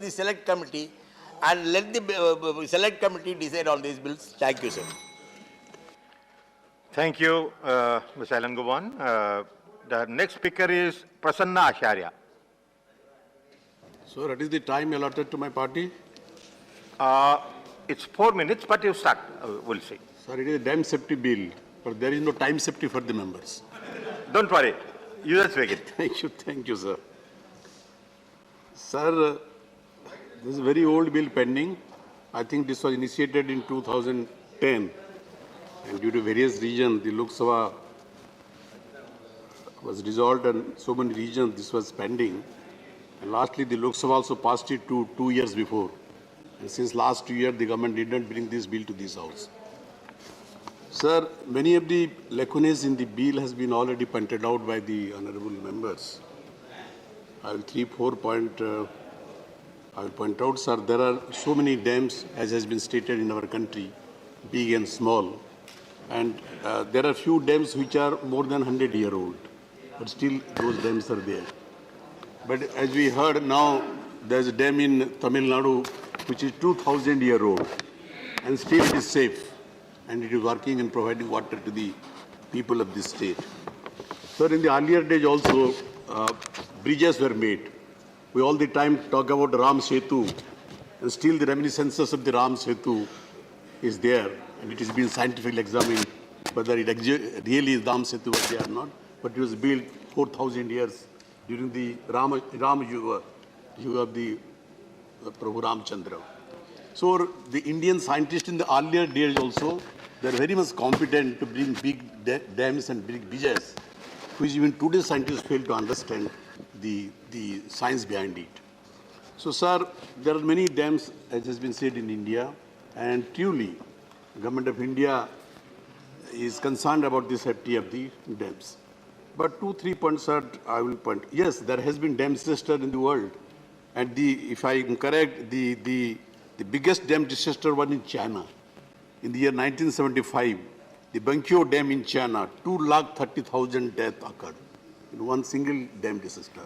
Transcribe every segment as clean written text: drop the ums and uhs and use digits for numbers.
the select committee and let the select committee decide on these bills. Thank you, sir. Thank you, Ms. Alangovan. The next speaker is Prasanna Acharya. So, what is the time allotted to my party? It's 4 minutes, but you start. We'll see. Sir, it is a dam safety bill, but there is no time safety for the members. Don't worry. You just make it. Thank you, sir. Sir, this is a very old bill pending. I think this was initiated in 2010, and due to various reasons, the Lok Sabha was dissolved, and so many regions this was pending. And lastly, the Lok Sabha also passed it 2 years before. And since last 2 years, the government did not bring this bill to this house. Sir, many of the lacunae in the bill has been already pointed out by the honorable members. I will point out, sir, there are so many dams, as has been stated in our country, big and small. And there are few dams which are more than 100-year-old, but still those dams are there. But as we heard now, there's a dam in Tamil Nadu which is 2,000-year-old, and still it is safe, and it is working and providing water to the people of this state. Sir, in the earlier days also, bridges were made. We all the time talk about Ram Setu, and still the reminiscences of the Ram Setu is there, and it is being scientifically examined whether it really is Ram Setu or they are not. But it was built 4,000 years during the Ram Yuga of the Prabhu Ramchandra. So the Indian scientists in the earlier days also, they are very much competent to bring big dams and big bridges, which even today's scientists fail to understand the science behind it. So, sir, there are many dams, as has been said, in India, and truly, the Government of India is concerned about the safety of the dams. But 2-3 points, sir, I will point. Yes, there has been dam disaster in the world, and if I am correct, the biggest dam disaster was in China. In the year 1975, the Bankyo Dam in China, 230,000 deaths occurred in one single dam disaster.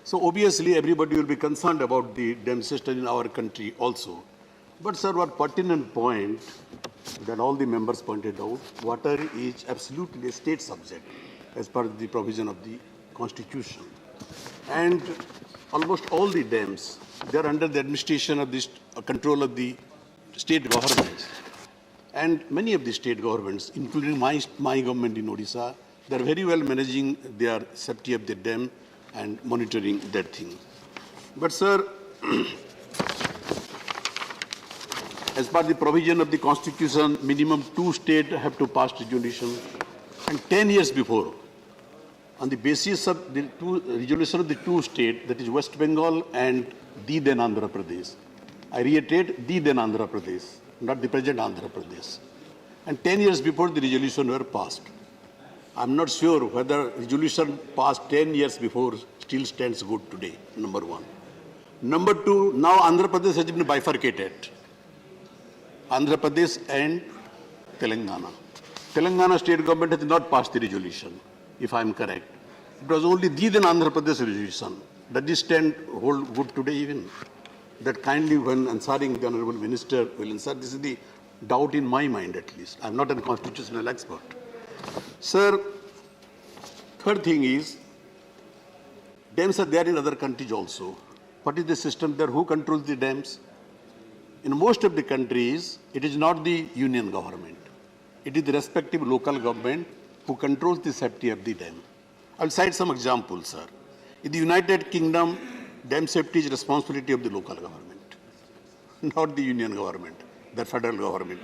So obviously everybody will be concerned about the dam disaster in our country also. But sir, one pertinent point that all the members pointed out, water is absolutely a state subject as per the provision of the Constitution. And almost all the dams, they are under the administration of this control of the state governments. And many of the state governments, including my government in Odisha, they are very well managing their safety of the dam and monitoring that thing. But sir, as per the provision of the Constitution, minimum 2 states have to pass resolution. And 10 years before, on the basis of the resolution of the 2 states, that is West Bengal and the then Andhra Pradesh. I reiterate, the then Andhra Pradesh, not the present Andhra Pradesh. And 10 years before the resolution were passed. I'm not sure whether resolution passed 10 years before still stands good today, number one. Number two, now Andhra Pradesh has been bifurcated. Andhra Pradesh and Telangana. Telangana state government has not passed the resolution, if I'm correct. It was only the then Andhra Pradesh resolution. Does this stand hold good today even? That kindly, when answering the Honorable Minister will answer, this is the doubt in my mind at least. I'm not a constitutional expert. Sir, third thing is, dams are there in other countries also. What is the system there? Who controls the dams? In most of the countries, it is not the union government. It is the respective local government who controls the safety of the dam. I'll cite some examples, sir. In the United Kingdom, dam safety is responsibility of the local government, not the union government, the federal government.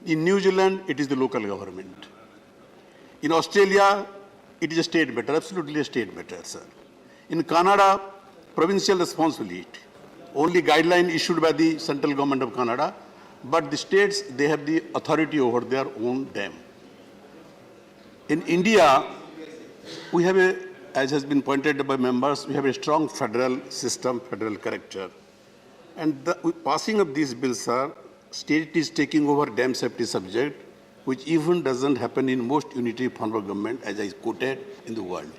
In New Zealand, it is the local government. In Australia, it is a state matter, absolutely a state matter, sir. In Canada, provincial responsibility. Only guideline issued by the central government of Canada, but the states, they have the authority over their own dam. In India, we have as has been pointed out by members, we have a strong federal system, federal character. And the passing of these bills, sir, state is taking over dam safety subject, which even doesn't happen in most unitary form of government, as I quoted, in the world.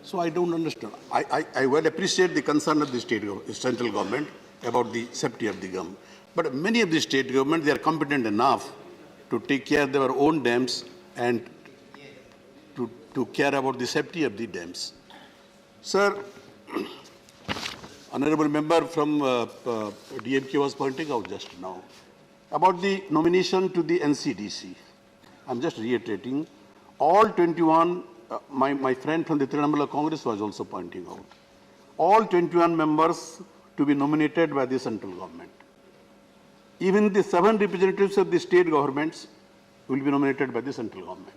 So I don't understand. I well appreciate the concern of the central government about the safety of the government. But many of the state governments, they are competent enough to take care of their own dams and to care about the safety of the dams. Sir, honorable member from DMK was pointing out just now about the nomination to the NCDC. I'm just reiterating, all 21, my friend from the Trinamool Congress was also pointing out, all 21 members to be nominated by the central government. Even the 7 representatives of the state governments will be nominated by the central government.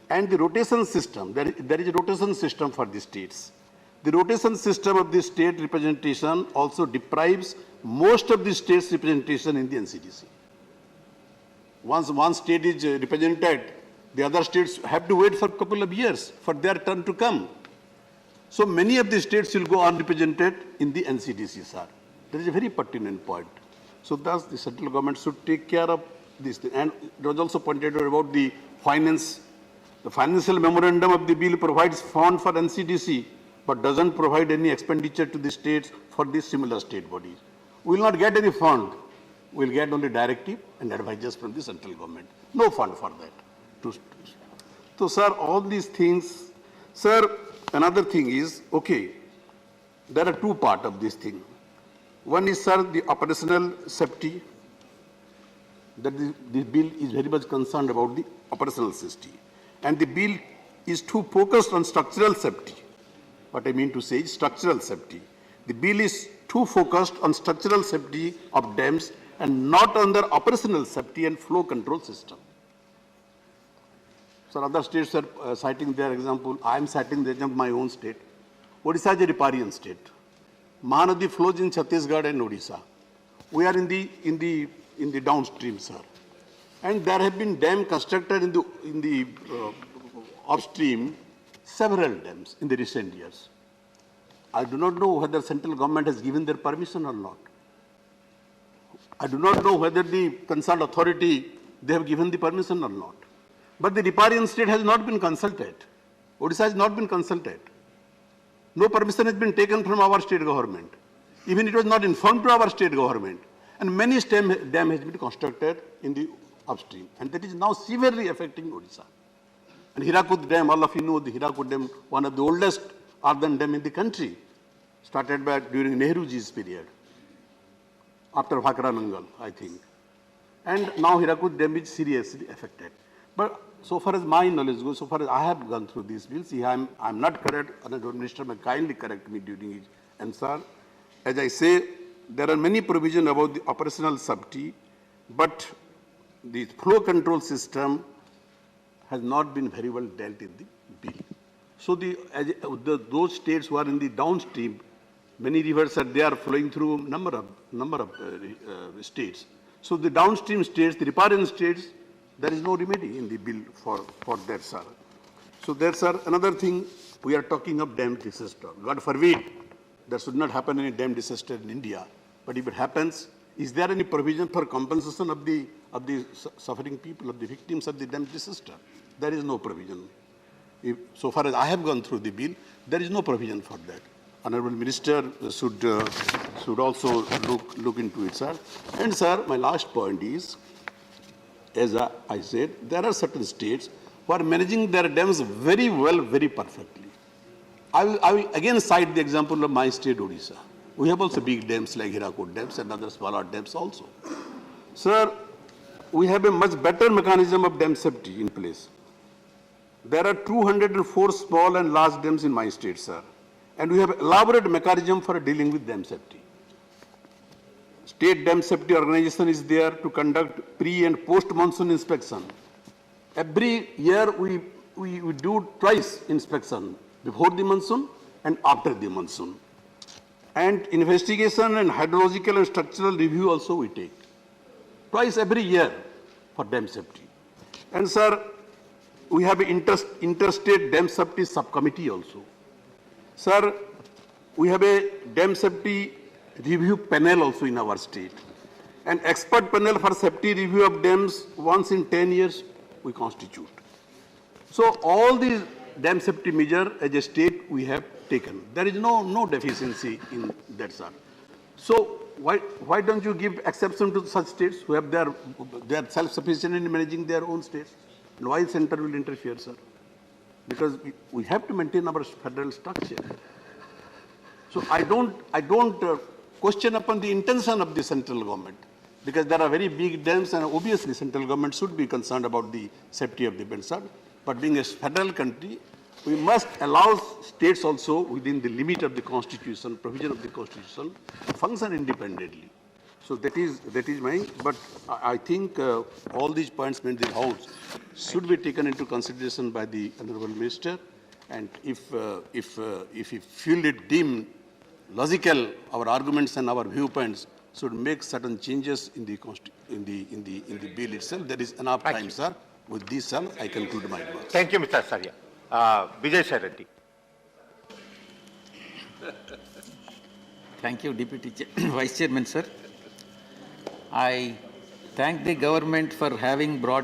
And the rotation system, there is a rotation system for the states. The rotation system of the state representation also deprives most of the states' representation in the NCDC. Once one state is represented, the other states have to wait for a couple of years for their turn to come. So many of the states will go unrepresented in the NCDC, sir. That is a very pertinent point. So thus the central government should take care of this thing. And it was also pointed out about the finance. The financial memorandum of the bill provides fund for NCDC, but doesn't provide any expenditure to the states for these similar state bodies. We will not get any fund. We will get only directive and advices from the central government. No fund for that. So, sir, all these things, sir, another thing is, okay, there are two parts of this thing. One is, sir, the operational safety, that the bill is very much concerned about the operational safety. And the bill is too focused on structural safety. What I mean to say is structural safety. The bill is too focused on structural safety of dams and not on their operational safety and flow control system. So other states are citing their example. I am citing the example of my own state. Odisha is a riparian state. Mahanadi flows in Chhattisgarh and Odisha. We are in the downstream, sir. And there have been dams constructed in the upstream, several dams in the recent years. I do not know whether central government has given their permission or not. I do not know whether the concerned authority, they have given the permission or not. But the riparian state has not been consulted. Odisha has not been consulted. No permission has been taken from our state government. Even it was not informed to our state government. And many dams has been constructed in the upstream. And that is now severely affecting Odisha. And Hirakud Dam, all of you know the Hirakud Dam, one of the oldest earthen dam in the country, started back during Nehruji's period, after Bhakra Nangal, I think. And now Hirakud Dam is seriously affected. But so far as my knowledge goes, so far as I have gone through these bills, I'm not correct, Honourable Minister may kindly correct me during his answer. As I say, there are many provisions about the operational safety, but the flow control system has not been very well dealt in the bill. So those states who are in the downstream, many rivers are there flowing through number of states. So the downstream states, the riparian states, there is no remedy in the bill for that, sir. So there, sir, another thing, we are talking of dam disaster. God forbid, there should not happen any dam disaster in India. But if it happens, is there any provision for compensation of the suffering people, of the victims of the dam disaster? There is no provision. So far as I have gone through the bill, there is no provision for that. Honourable Minister should also look into it, sir. And, sir, my last point is, as I said, there are certain states who are managing their dams very well, very perfectly. I will again cite the example of my state, Odisha. We have also big dams like Hirakud dams and other smaller dams also. Sir, we have a much better mechanism of dam safety in place. There are 204 small and large dams in my state, sir. And we have elaborate mechanism for dealing with dam safety. State Dam Safety Organization is there to conduct pre- and post-monsoon inspection. Every year we do twice inspection, before the monsoon and after the monsoon. And investigation and hydrological and structural review also we take. Twice every year for dam safety. And, sir, we have an interstate dam safety subcommittee also. Sir, we have a dam safety review panel also in our state. An expert panel for safety review of dams once in 10 years we constitute. So all these dam safety measure as a state we have taken. There is no deficiency in that, sir. So why don't you give exception to such states who have they are self-sufficient in managing their own states? And why center will interfere, sir? Because we have to maintain our federal structure. So I don't question upon the intention of the central government, because there are very big dams and obviously central government should be concerned about the safety of the beds, sir. But being a federal country, we must allow states also within the limit of the constitution, provision of the constitution, to function independently. So that is my, but I think all these points made in the House should be taken into consideration by the Honorable Minister. And if you feel it deemed logical, our arguments and our viewpoints should make certain changes in the bill itself. There is enough time, sir. With this, sir, I conclude my words. Thank you, Mr. Acharya. Vijay Sai Reddy. Thank you, Deputy Vice Chairman, sir. I thank the government for having brought